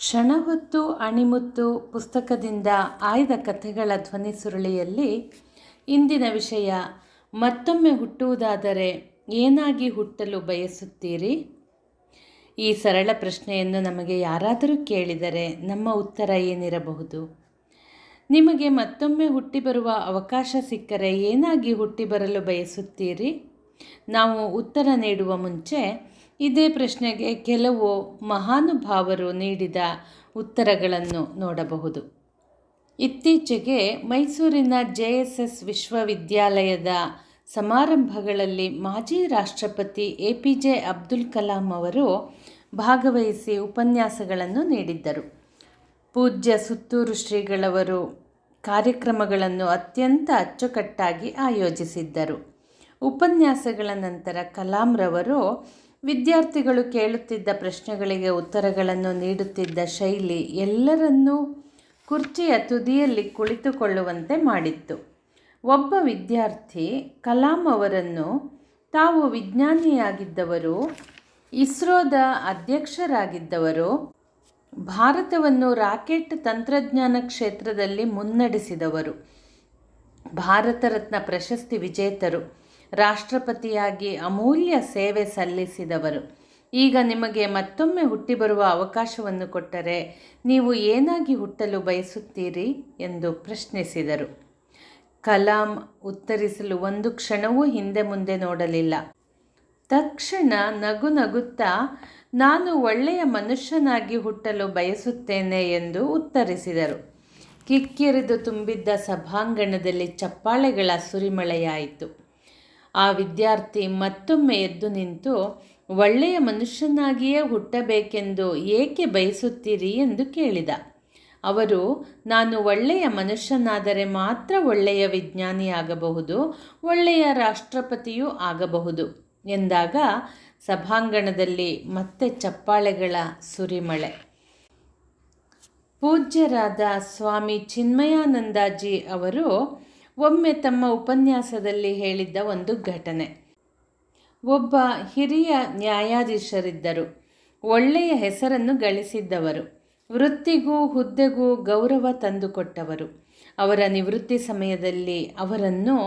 ಕ್ಷಣಹೊತ್ತು ಅಣಿಮುತ್ತು ಪುಸ್ತಕದಿಂದ ಆಯ್ದ ಕಥೆಗಳ ಧ್ವನಿ ಸುರುಳಿಯಲ್ಲಿ ಇಂದಿನ ವಿಷಯ, ಮತ್ತೊಮ್ಮೆ ಹುಟ್ಟುವುದಾದರೆ ಏನಾಗಿ ಹುಟ್ಟಲು ಬಯಸುತ್ತೀರಿ? ಈ ಸರಳ ಪ್ರಶ್ನೆಯನ್ನು ನಮಗೆ ಯಾರಾದರೂ ಕೇಳಿದರೆ ನಮ್ಮ ಉತ್ತರ ಏನಿರಬಹುದು? ನಿಮಗೆ ಮತ್ತೊಮ್ಮೆ ಹುಟ್ಟಿ ಬರುವ ಅವಕಾಶ ಸಿಕ್ಕರೆ ಏನಾಗಿ ಹುಟ್ಟಿ ಬರಲು ಬಯಸುತ್ತೀರಿ? ನಾವು ಉತ್ತರ ನೀಡುವ ಮುಂಚೆ ಇದೇ ಪ್ರಶ್ನೆಗೆ ಕೆಲವು ಮಹಾನುಭಾವರು ನೀಡಿದ ಉತ್ತರಗಳನ್ನು ನೋಡಬಹುದು. ಇತ್ತೀಚೆಗೆ ಮೈಸೂರಿನ JSS ವಿಶ್ವವಿದ್ಯಾಲಯದ ಸಮಾರಂಭಗಳಲ್ಲಿ ಮಾಜಿ ರಾಷ್ಟ್ರಪತಿ APJ ಅಬ್ದುಲ್ ಕಲಾಂ ಅವರು ಭಾಗವಹಿಸಿ ಉಪನ್ಯಾಸಗಳನ್ನು ನೀಡಿದ್ದರು. ಪೂಜ್ಯ ಸುತ್ತೂರು ಶ್ರೀಗಳವರು ಕಾರ್ಯಕ್ರಮಗಳನ್ನು ಅತ್ಯಂತ ಅಚ್ಚುಕಟ್ಟಾಗಿ ಆಯೋಜಿಸಿದ್ದರು. ಉಪನ್ಯಾಸಗಳ ನಂತರ ಕಲಾಂರವರು ವಿದ್ಯಾರ್ಥಿಗಳು ಕೇಳುತ್ತಿದ್ದ ಪ್ರಶ್ನೆಗಳಿಗೆ ಉತ್ತರಗಳನ್ನು ನೀಡುತ್ತಿದ್ದ ಶೈಲಿ ಎಲ್ಲರನ್ನೂ ಕುರ್ಚಿಯ ತುದಿಯಲ್ಲಿ ಕುಳಿತುಕೊಳ್ಳುವಂತೆ ಮಾಡಿತ್ತು. ಒಬ್ಬ ವಿದ್ಯಾರ್ಥಿ ಕಲಾಂ ಅವರನ್ನು ತಾವು ವಿಜ್ಞಾನಿಯಾಗಿದ್ದವರು, ಇಸ್ರೋದ ಅಧ್ಯಕ್ಷರಾಗಿದ್ದವರು, ಭಾರತವನ್ನು ರಾಕೆಟ್ ತಂತ್ರಜ್ಞಾನ ಕ್ಷೇತ್ರದಲ್ಲಿ ಮುನ್ನಡೆಸಿದವರು, ಭಾರತ ರತ್ನ ಪ್ರಶಸ್ತಿ ವಿಜೇತರು, ರಾಷ್ಟ್ರಪತಿಯಾಗಿ ಅಮೂಲ್ಯ ಸೇವೆ ಸಲ್ಲಿಸಿದವರು, ಈಗ ನಿಮಗೆ ಮತ್ತೊಮ್ಮೆ ಹುಟ್ಟಿ ಬರುವ ಅವಕಾಶವನ್ನು ಕೊಟ್ಟರೆ ನೀವು ಏನಾಗಿ ಹುಟ್ಟಲು ಬಯಸುತ್ತೀರಿ ಎಂದು ಪ್ರಶ್ನಿಸಿದರು. ಕಲಾಂ ಉತ್ತರಿಸಲು ಒಂದು ಕ್ಷಣವೂ ಹಿಂದೆ ಮುಂದೆ ನೋಡಲಿಲ್ಲ. ತಕ್ಷಣ ನಗು ನಗುತ್ತಾ ನಾನು ಒಳ್ಳೆಯ ಮನುಷ್ಯನಾಗಿ ಹುಟ್ಟಲು ಬಯಸುತ್ತೇನೆ ಎಂದು ಉತ್ತರಿಸಿದರು. ಕಿಕ್ಕಿರಿದು ತುಂಬಿದ್ದ ಸಭಾಂಗಣದಲ್ಲಿ ಚಪ್ಪಾಳೆಗಳ ಸುರಿಮಳೆಯಾಯಿತು. ಆ ವಿದ್ಯಾರ್ಥಿ ಮತ್ತೊಮ್ಮೆ ಎದ್ದು ನಿಂತು ಒಳ್ಳೆಯ ಮನುಷ್ಯನಾಗಿಯೇ ಹುಟ್ಟಬೇಕೆಂದು ಏಕೆ ಬಯಸುತ್ತೀರಿ ಎಂದು ಕೇಳಿದ. ಅವರು, ನಾನು ಒಳ್ಳೆಯ ಮನುಷ್ಯನಾದರೆ ಮಾತ್ರ ಒಳ್ಳೆಯ ವಿಜ್ಞಾನಿಯಾಗಬಹುದು, ಒಳ್ಳೆಯ ರಾಷ್ಟ್ರಪತಿಯೂ ಆಗಬಹುದು ಎಂದಾಗ ಸಭಾಂಗಣದಲ್ಲಿ ಮತ್ತೆ ಚಪ್ಪಾಳೆಗಳ ಸುರಿಮಳೆ. ಪೂಜ್ಯರಾದ ಸ್ವಾಮಿ ಚಿನ್ಮಯಾನಂದಜಿ ಅವರು ಒಮ್ಮೆ ತಮ್ಮ ಉಪನ್ಯಾಸದಲ್ಲಿ ಹೇಳಿದ್ದ ಒಂದು ಘಟನೆ. ಒಬ್ಬ ಹಿರಿಯ ನ್ಯಾಯಾಧೀಶರಿದ್ದರು. ಒಳ್ಳೆಯ ಹೆಸರನ್ನು ಗಳಿಸಿದ್ದವರು, ವೃತ್ತಿಗೂ ಹುದ್ದೆಗೂ ಗೌರವ ತಂದುಕೊಟ್ಟವರು. ಅವರ ನಿವೃತ್ತಿ ಸಮಯದಲ್ಲಿ ಅವರನ್ನು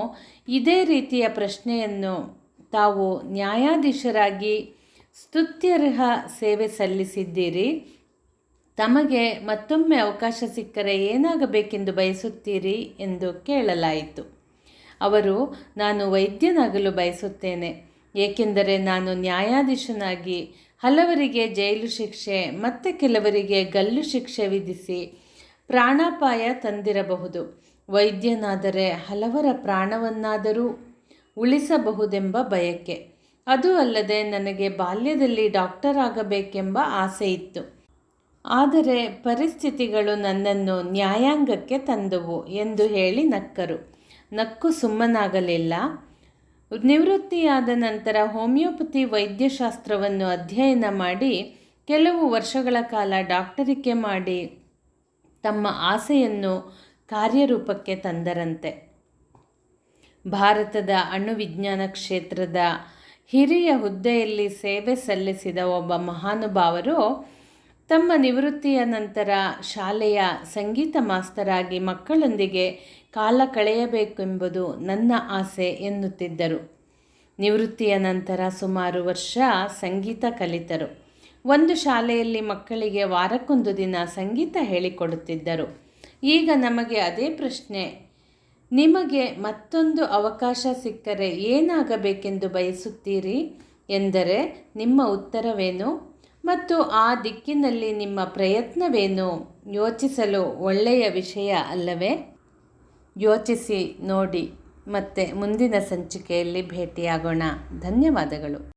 ಇದೇ ರೀತಿಯ ಪ್ರಶ್ನೆಯನ್ನು, ತಾವು ನ್ಯಾಯಾಧೀಶರಾಗಿ ಸ್ತುತ್ಯರ್ಹ ಸೇವೆ ಸಲ್ಲಿಸಿದ್ದೀರಿ, ತಮಗೆ ಮತ್ತೊಮ್ಮೆ ಅವಕಾಶ ಸಿಕ್ಕರೆ ಏನಾಗಬೇಕೆಂದು ಬಯಸುತ್ತೀರಿ ಎಂದು ಕೇಳಲಾಯಿತು. ಅವರು, ನಾನು ವೈದ್ಯನಾಗಲು ಬಯಸುತ್ತೇನೆ, ಏಕೆಂದರೆ ನಾನು ನ್ಯಾಯಾಧೀಶನಾಗಿ ಹಲವರಿಗೆ ಜೈಲು ಶಿಕ್ಷೆ ಮತ್ತು ಕೆಲವರಿಗೆ ಗಲ್ಲು ಶಿಕ್ಷೆ ವಿಧಿಸಿ ಪ್ರಾಣಾಪಾಯ ತಂದಿರಬಹುದು. ವೈದ್ಯನಾದರೆ ಹಲವರ ಪ್ರಾಣವನ್ನಾದರೂ ಉಳಿಸಬಹುದೆಂಬ ಬಯಕೆ. ಅದೂ ಅಲ್ಲದೆ ನನಗೆ ಬಾಲ್ಯದಲ್ಲಿ ಡಾಕ್ಟರ್ ಆಗಬೇಕೆಂಬ ಆಸೆ ಇತ್ತು. ಆದರೆ ಪರಿಸ್ಥಿತಿಗಳು ನನ್ನನ್ನು ನ್ಯಾಯಾಂಗಕ್ಕೆ ತಂದವು ಎಂದು ಹೇಳಿ ನಕ್ಕರು. ನಕ್ಕು ಸುಮ್ಮನಾಗಲಿಲ್ಲ. ನಿವೃತ್ತಿಯಾದ ನಂತರ ಹೋಮಿಯೋಪತಿ ವೈದ್ಯಶಾಸ್ತ್ರವನ್ನು ಅಧ್ಯಯನ ಮಾಡಿ ಕೆಲವು ವರ್ಷಗಳ ಕಾಲ ಡಾಕ್ಟರಿಕೆ ಮಾಡಿ ತಮ್ಮ ಆಸೆಯನ್ನು ಕಾರ್ಯರೂಪಕ್ಕೆ ತಂದರಂತೆ. ಭಾರತದ ಅಣುವಿಜ್ಞಾನ ಕ್ಷೇತ್ರದ ಹಿರಿಯ ಹುದ್ದೆಯಲ್ಲಿ ಸೇವೆ ಸಲ್ಲಿಸಿದ ಒಬ್ಬ ಮಹಾನುಭಾವರು ತಮ್ಮ ನಿವೃತ್ತಿಯ ನಂತರ ಶಾಲೆಯ ಸಂಗೀತ ಮಾಸ್ತರಾಗಿ ಮಕ್ಕಳೊಂದಿಗೆ ಕಾಲ ಕಳೆಯಬೇಕೆಂಬುದು ನನ್ನ ಆಸೆ ಎನ್ನುತ್ತಿದ್ದರು. ನಿವೃತ್ತಿಯ ನಂತರ ಸುಮಾರು ವರ್ಷ ಸಂಗೀತ ಕಲಿತರು. ಒಂದು ಶಾಲೆಯಲ್ಲಿ ಮಕ್ಕಳಿಗೆ ವಾರಕ್ಕೊಂದು ದಿನ ಸಂಗೀತ ಹೇಳಿಕೊಡುತ್ತಿದ್ದರು. ಈಗ ನಮಗೆ ಅದೇ ಪ್ರಶ್ನೆ, ನಿಮಗೆ ಮತ್ತೊಂದು ಅವಕಾಶ ಸಿಕ್ಕರೆ ಏನಾಗಬೇಕೆಂದು ಬಯಸುತ್ತೀರಿ ಎಂದರೆ ನಿಮ್ಮ ಉತ್ತರವೇನು ಮತ್ತು ಆ ದಿಕ್ಕಿನಲ್ಲಿ ನಿಮ್ಮ ಪ್ರಯತ್ನವೇನು? ಯೋಚಿಸಲು ಒಳ್ಳೆಯ ವಿಷಯ ಅಲ್ಲವೇ? ಯೋಚಿಸಿ ನೋಡಿ. ಮತ್ತೆ ಮುಂದಿನ ಸಂಚಿಕೆಯಲ್ಲಿ ಭೇಟಿಯಾಗೋಣ. ಧನ್ಯವಾದಗಳು.